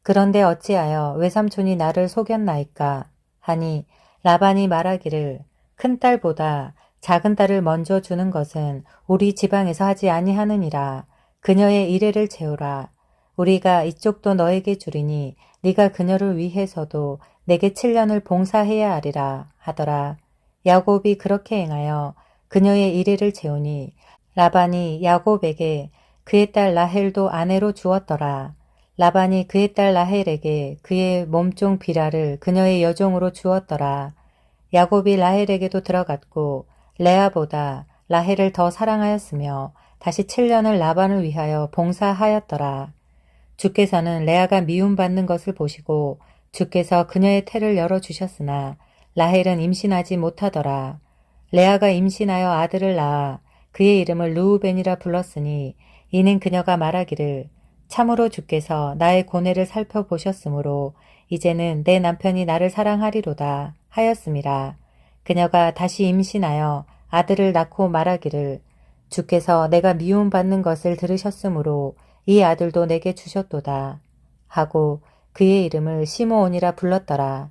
그런데 어찌하여 외삼촌이 나를 속였나이까. 하니 라반이 말하기를 큰딸보다 작은 딸을 먼저 주는 것은 우리 지방에서 하지 아니하느니라. 그녀의 이래를 채우라. 우리가 이쪽도 너에게 주리니 네가 그녀를 위해서도 내게 7년을 봉사해야 하리라 하더라. 야곱이 그렇게 행하여 그녀의 이래를 채우니 라반이 야곱에게 그의 딸 라헬도 아내로 주었더라. 라반이 그의 딸 라헬에게 그의 몸종 비라를 그녀의 여종으로 주었더라. 야곱이 라헬에게도 들어갔고 레아보다 라헬을 더 사랑하였으며 다시 7년을 라반을 위하여 봉사하였더라. 주께서는 레아가 미움받는 것을 보시고 주께서 그녀의 태를 열어주셨으나 라헬은 임신하지 못하더라. 레아가 임신하여 아들을 낳아 그의 이름을 르우벤이라 불렀으니 이는 그녀가 말하기를 참으로 주께서 나의 고뇌를 살펴보셨으므로 이제는 내 남편이 나를 사랑하리로다 하였음이라. 그녀가 다시 임신하여 아들을 낳고 말하기를 주께서 내가 미움받는 것을 들으셨으므로 이 아들도 내게 주셨도다 하고 그의 이름을 시므온이라 불렀더라.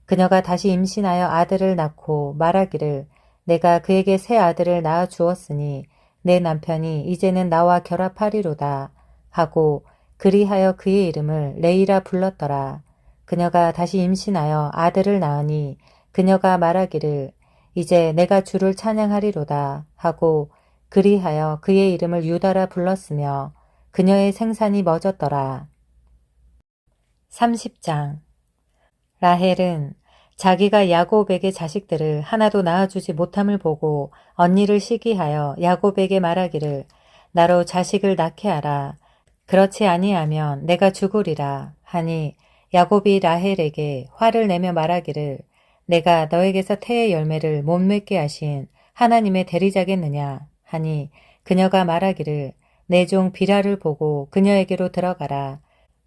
그녀가 다시 임신하여 아들을 낳고 말하기를 내가 그에게 새 아들을 낳아 주었으니 내 남편이 이제는 나와 결합하리로다 하고 그리하여 그의 이름을 레이라 불렀더라. 그녀가 다시 임신하여 아들을 낳으니 그녀가 말하기를 이제 내가 주를 찬양하리로다 하고 그리하여 그의 이름을 유다라 불렀으며 그녀의 생산이 멎었더라. 30장 라헬은 자기가 야곱에게 자식들을 하나도 낳아주지 못함을 보고 언니를 시기하여 야곱에게 말하기를 나로 자식을 낳게 하라. 그렇지 아니하면 내가 죽으리라 하니 야곱이 라헬에게 화를 내며 말하기를 내가 너에게서 태의 열매를 못 맺게 하신 하나님의 대리자겠느냐 하니 그녀가 말하기를 내 종 비라를 보고 그녀에게로 들어가라.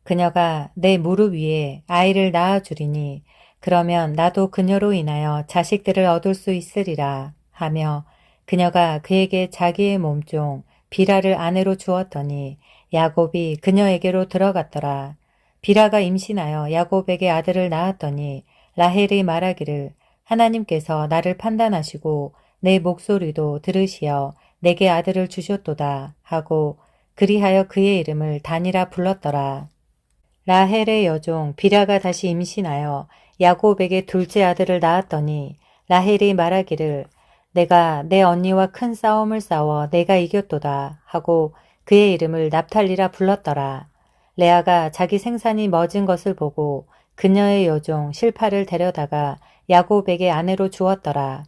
그녀가 내 무릎 위에 아이를 낳아주리니 그러면 나도 그녀로 인하여 자식들을 얻을 수 있으리라 하며 그녀가 그에게 자기의 몸종 비라를 아내로 주었더니 야곱이 그녀에게로 들어갔더라. 비라가 임신하여 야곱에게 아들을 낳았더니 라헬이 말하기를 하나님께서 나를 판단하시고 내 목소리도 들으시어 내게 아들을 주셨도다 하고 그리하여 그의 이름을 단이라 불렀더라. 라헬의 여종 비라가 다시 임신하여 야곱에게 둘째 아들을 낳았더니 라헬이 말하기를 내가 내 언니와 큰 싸움을 싸워 내가 이겼도다 하고 그의 이름을 납탈리라 불렀더라. 레아가 자기 생산이 멎은 것을 보고 그녀의 여종 실파를 데려다가 야곱에게 아내로 주었더라.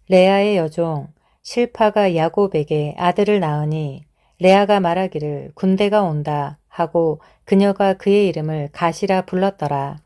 레아의 여종 실파가 야곱에게 아들을 낳으니 레아가 말하기를 군대가 온다 하고 그녀가 그의 이름을 가시라 불렀더라.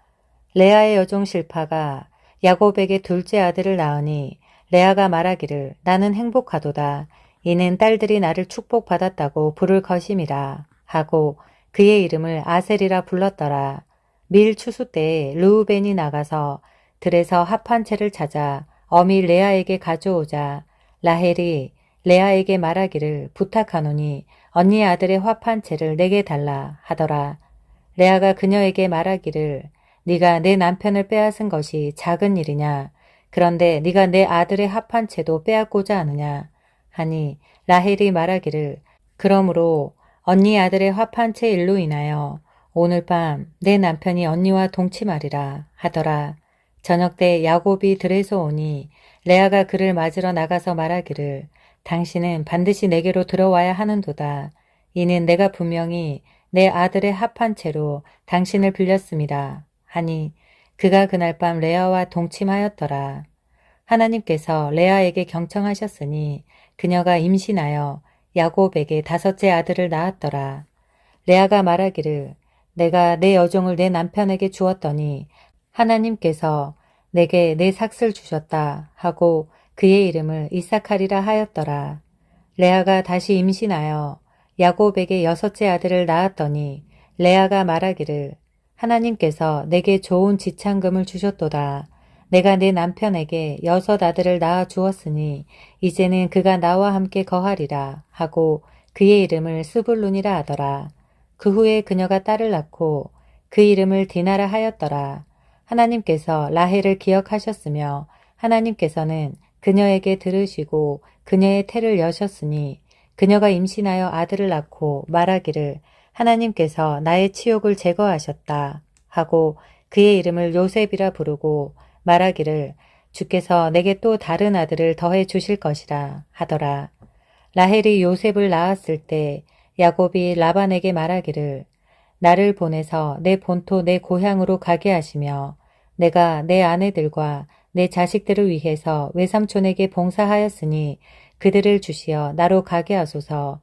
레아의 여종 실파가 야곱에게 둘째 아들을 낳으니 레아가 말하기를 나는 행복하도다. 이는 딸들이 나를 축복받았다고 부를 것임이라 하고 그의 이름을 아셀이라 불렀더라. 밀 추수 때에 르우벤이 나가서 들에서 합한 채를 찾아 어미 레아에게 가져오자 라헬이 레아에게 말하기를 부탁하노니 언니 아들의 합한 채를 내게 달라 하더라. 레아가 그녀에게 말하기를 네가 내 남편을 빼앗은 것이 작은 일이냐? 그런데 네가 내 아들의 합한 채도 빼앗고자 하느냐? 하니 라헬이 말하기를 그러므로 언니 아들의 합한 채 일로 인하여 오늘 밤 내 남편이 언니와 동침하리라 하더라. 저녁 때 야곱이 들에서 오니 레아가 그를 맞으러 나가서 말하기를 당신은 반드시 내게로 들어와야 하는도다. 이는 내가 분명히 내 아들의 합한 채로 당신을 빌렸습니다. 하니 그가 그날 밤 레아와 동침하였더라. 하나님께서 레아에게 경청하셨으니 그녀가 임신하여 야곱에게 5째 아들을 낳았더라. 레아가 말하기를 내가 내 여종을 내 남편에게 주었더니 하나님께서 내게 내 삭슬 주셨다 하고 그의 이름을 이삭하리라 하였더라. 레아가 다시 임신하여 야곱에게 6째 아들을 낳았더니 레아가 말하기를 하나님께서 내게 좋은 지창금을 주셨도다. 내가 내 남편에게 6 아들을 낳아 주었으니 이제는 그가 나와 함께 거하리라 하고 그의 이름을 스불룬이라 하더라. 그 후에 그녀가 딸을 낳고 그 이름을 디나라 하였더라. 하나님께서 라헬을 기억하셨으며 하나님께서는 그녀에게 들으시고 그녀의 태를 여셨으니 그녀가 임신하여 아들을 낳고 말하기를 하나님께서 나의 치욕을 제거하셨다 하고 그의 이름을 요셉이라 부르고 말하기를 주께서 내게 또 다른 아들을 더해 주실 것이라 하더라. 라헬이 요셉을 낳았을 때 야곱이 라반에게 말하기를 나를 보내서 내 본토 내 고향으로 가게 하시며 내가 내 아내들과 내 자식들을 위해서 외삼촌에게 봉사하였으니 그들을 주시어 나로 가게 하소서.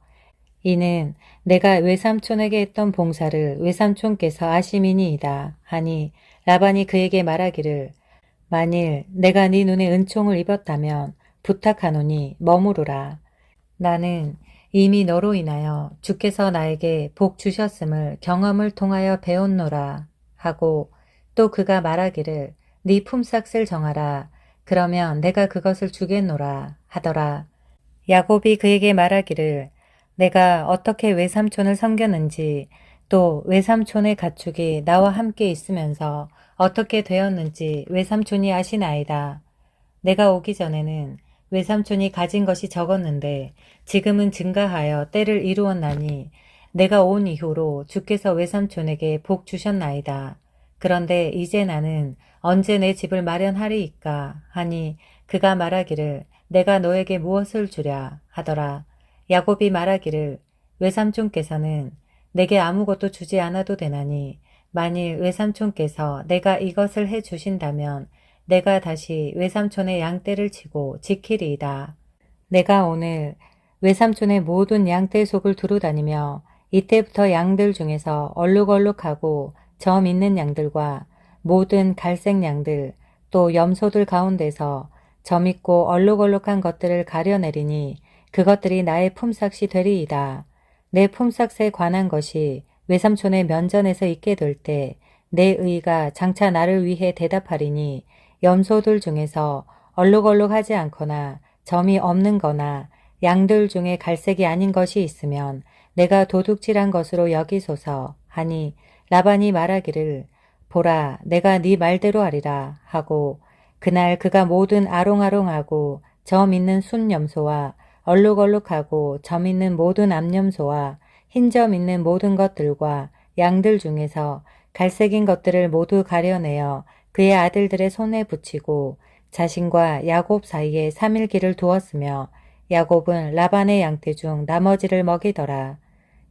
이는 내가 외삼촌에게 했던 봉사를 외삼촌께서 아심이니이다 하니 라반이 그에게 말하기를 만일 내가 네 눈에 은총을 입었다면 부탁하노니 머무르라. 나는 이미 너로 인하여 주께서 나에게 복 주셨음을 경험을 통하여 배웠노라 하고 또 그가 말하기를 네 품삯을 정하라. 그러면 내가 그것을 주겠노라 하더라. 야곱이 그에게 말하기를 내가 어떻게 외삼촌을 섬겼는지 또 외삼촌의 가축이 나와 함께 있으면서 어떻게 되었는지 외삼촌이 아시나이다. 내가 오기 전에는 외삼촌이 가진 것이 적었는데 지금은 증가하여 때를 이루었나니 내가 온 이후로 주께서 외삼촌에게 복 주셨나이다. 그런데 이제 나는 언제 내 집을 마련하리이까 하니 그가 말하기를 내가 너에게 무엇을 주랴 하더라. 야곱이 말하기를 외삼촌께서는 내게 아무것도 주지 않아도 되나니 만일 외삼촌께서 내가 이것을 해 주신다면 내가 다시 외삼촌의 양떼를 치고 지키리이다. 내가 오늘 외삼촌의 모든 양떼 속을 두루다니며 이때부터 양들 중에서 얼룩얼룩하고 점 있는 양들과 모든 갈색 양들 또 염소들 가운데서 점 있고 얼룩얼룩한 것들을 가려내리니 그것들이 나의 품삯이 되리이다. 내 품삯에 관한 것이 외삼촌의 면전에서 있게 될 때 내 의가 장차 나를 위해 대답하리니 염소들 중에서 얼룩얼룩하지 않거나 점이 없는 거나 양들 중에 갈색이 아닌 것이 있으면 내가 도둑질한 것으로 여기소서 하니 라반이 말하기를 보라 내가 네 말대로 하리라 하고 그날 그가 모든 아롱아롱하고 점 있는 순염소와 얼룩얼룩하고 점 있는 모든 암염소와 흰 점 있는 모든 것들과 양들 중에서 갈색인 것들을 모두 가려내어 그의 아들들의 손에 붙이고 자신과 야곱 사이에 3일 길을 두었으며 야곱은 라반의 양떼 중 나머지를 먹이더라.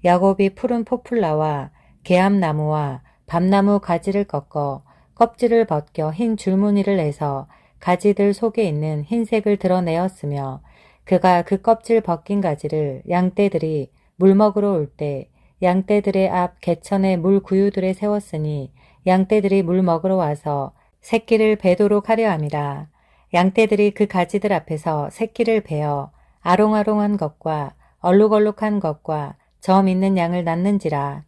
야곱이 푸른 포플라와 개암나무와 밤나무 가지를 꺾어 껍질을 벗겨 흰 줄무늬를 내서 가지들 속에 있는 흰색을 드러내었으며 그가 그 껍질 벗긴 가지를 양떼들이 물 먹으러 올 때 양떼들의 앞 개천의 물 구유들에 세웠으니 양떼들이 물 먹으러 와서 새끼를 베도록 하려 함이라. 양떼들이 그 가지들 앞에서 새끼를 베어 아롱아롱한 것과 얼룩얼룩한 것과 점 있는 양을 낳는지라.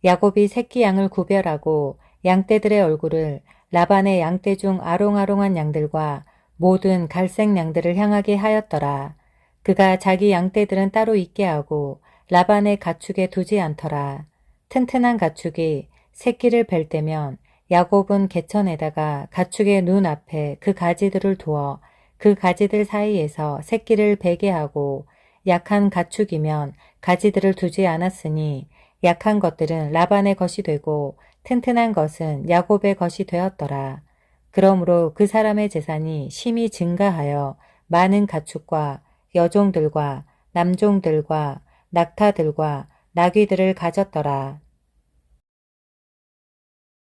야곱이 새끼 양을 구별하고 양떼들의 얼굴을 라반의 양떼 중 아롱아롱한 양들과 모든 갈색 양들을 향하게 하였더라. 그가 자기 양떼들은 따로 있게 하고 라반의 가축에 두지 않더라. 튼튼한 가축이 새끼를 뵐 때면 야곱은 개천에다가 가축의 눈 앞에 그 가지들을 두어 그 가지들 사이에서 새끼를 베게 하고 약한 가축이면 가지들을 두지 않았으니 약한 것들은 라반의 것이 되고 튼튼한 것은 야곱의 것이 되었더라. 그러므로 그 사람의 재산이 심히 증가하여 많은 가축과 여종들과 남종들과 낙타들과 나귀들을 가졌더라.